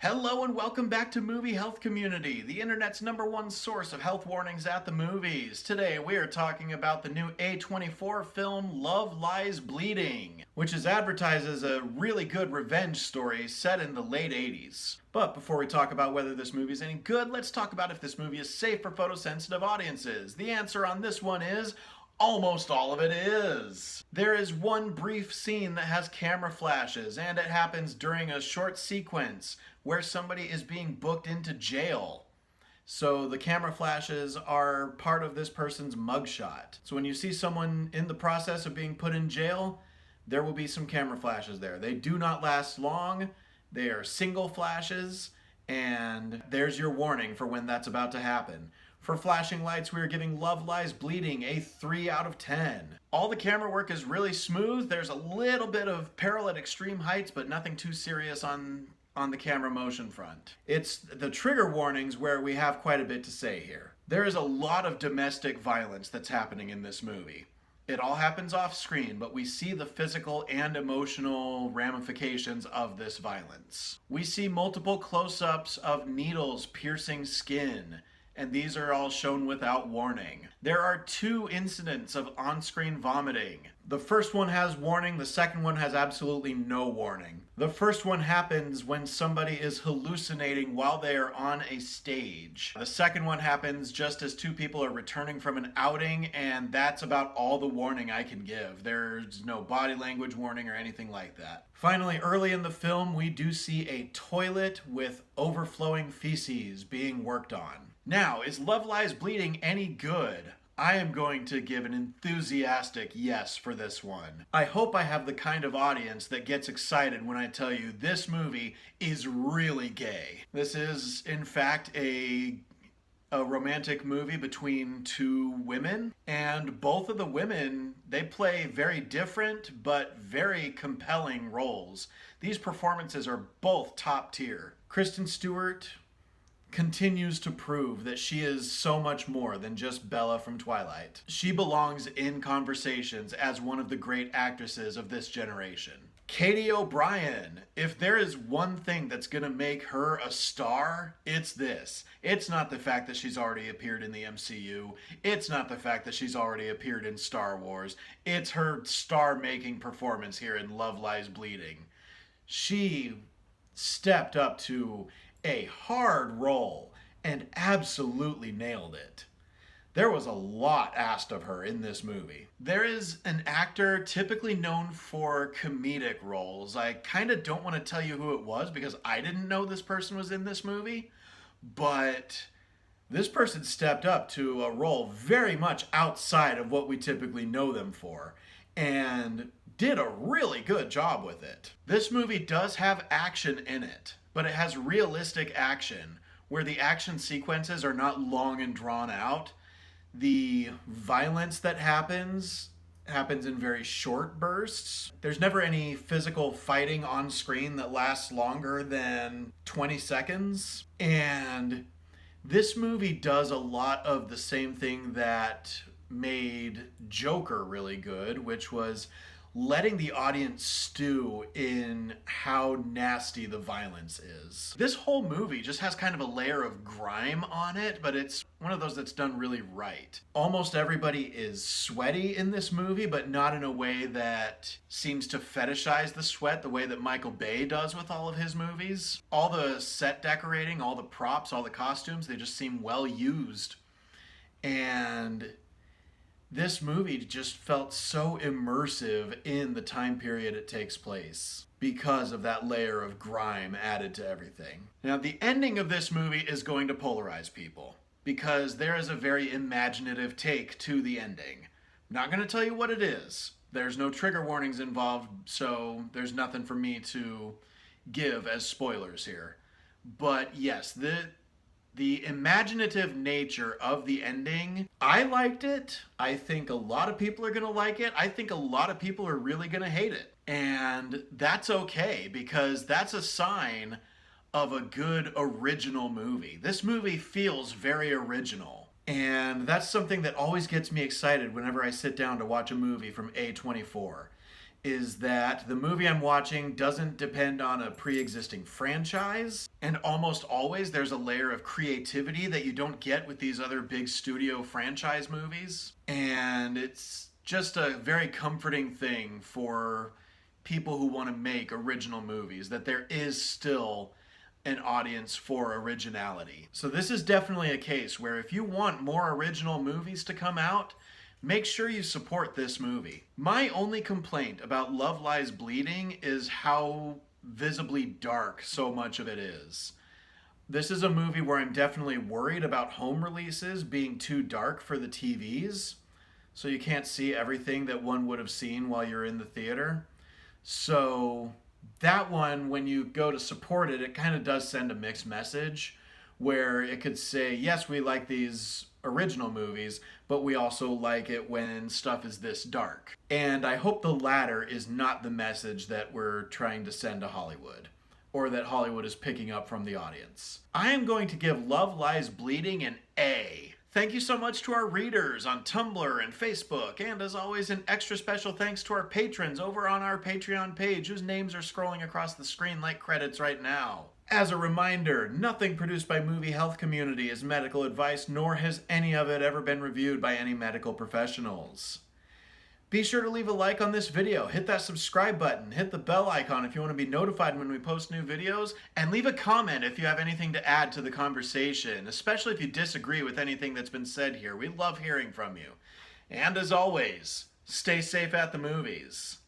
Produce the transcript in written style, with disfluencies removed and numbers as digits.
Hello and welcome back to Movie Health Community, the internet's #1 source of health warnings at the movies. Today we are talking about the new A24 film Love Lies Bleeding, which is advertised as a really good revenge story set in the late 80s. But before we talk about whether this movie is any good, let's talk about if this movie is safe for photosensitive audiences. The answer on this one is almost all of it is. There is one brief scene that has camera flashes, and it happens during a short sequence where somebody is being booked into jail. So the camera flashes are part of this person's mugshot. So when you see someone in the process of being put in jail, there will be some camera flashes there. They do not last long. They are single flashes, and there's your warning for when that's about to happen. For flashing lights, we are giving Love Lies Bleeding a 3 out of 10. All the camera work is really smooth. There's a little bit of peril at extreme heights, but nothing too serious on the camera motion front. It's the trigger warnings where we have quite a bit to say here. There is a lot of domestic violence that's happening in this movie. It all happens off screen, but we see the physical and emotional ramifications of this violence. We see multiple close-ups of needles piercing skin, and these are all shown without warning. There are 2 incidents of on-screen vomiting. The first one has warning, the second one has absolutely no warning. The first one happens when somebody is hallucinating while they are on a stage. The second one happens just as 2 people are returning from an outing, and that's about all the warning I can give. There's no body language warning or anything like that. Finally, early in the film, we do see a toilet with overflowing feces being worked on. Now, is Love Lies Bleeding any good? I am going to give an enthusiastic yes for this one. I hope I have the kind of audience that gets excited when I tell you this movie is really gay. This is, in fact, a romantic movie between 2 women, and both of the women, they play very different but very compelling roles. These performances are both top tier. Kristen Stewart continues to prove that she is so much more than just Bella from Twilight. She belongs in conversations as one of the great actresses of this generation. Katy O'Brian, if there is one thing that's gonna make her a star, it's this. It's not the fact that she's already appeared in the MCU. It's not the fact that she's already appeared in Star Wars. It's her star-making performance here in Love Lies Bleeding. She stepped up to a hard role and absolutely nailed it. There was a lot asked of her in this movie. There is an actor typically known for comedic roles. I kind of don't want to tell you who it was because I didn't know this person was in this movie, but this person stepped up to a role very much outside of what we typically know them for and did a really good job with it. This movie does have action in it, but it has realistic action where the action sequences are not long and drawn out. The violence that happens in very short bursts. There's never any physical fighting on screen that lasts longer than 20 seconds. And this movie does a lot of the same thing that made Joker really good, which was letting the audience stew in how nasty the violence is. This whole movie just has kind of a layer of grime on it, but it's one of those that's done really right. Almost everybody is sweaty in this movie, but not in a way that seems to fetishize the sweat the way that Michael Bay does with all of his movies. All the set decorating, all the props, all the costumes, they just seem well used. And this movie just felt so immersive in the time period it takes place because of that layer of grime added to everything. Now, the ending of this movie is going to polarize people because there is a very imaginative take to the ending. I'm not going to tell you what it is. There's no trigger warnings involved, so there's nothing for me to give as spoilers here. But yes, the imaginative nature of the ending, I liked it. I think a lot of people are gonna like it. I think a lot of people are really gonna hate it. And that's okay, because that's a sign of a good original movie. This movie feels very original. And that's something that always gets me excited whenever I sit down to watch a movie from A24. is that the movie I'm watching doesn't depend on a pre-existing franchise, and almost always there's a layer of creativity that you don't get with these other big studio franchise movies. And it's just a very comforting thing for people who want to make original movies, that there is still an audience for originality. So this is definitely a case where if you want more original movies to come out, make sure you support this movie. My only complaint about Love Lies Bleeding is how visibly dark so much of it is. This is a movie where I'm definitely worried about home releases being too dark for the TVs, so you can't see everything that one would have seen while you're in the theater. So that one, when you go to support it, it kind of does send a mixed message where it could say, yes, we like these original movies, but we also like it when stuff is this dark. And I hope the latter is not the message that we're trying to send to Hollywood, or that Hollywood is picking up from the audience. I am going to give Love Lies Bleeding an A. Thank you so much to our readers on Tumblr and Facebook, and as always, an extra special thanks to our patrons over on our Patreon page, whose names are scrolling across the screen like credits right now. As a reminder, nothing produced by Movie Health Community is medical advice, nor has any of it ever been reviewed by any medical professionals. Be sure to leave a like on this video, hit that subscribe button, hit the bell icon if you want to be notified when we post new videos, and leave a comment if you have anything to add to the conversation, especially if you disagree with anything that's been said here. We love hearing from you. And as always, stay safe at the movies.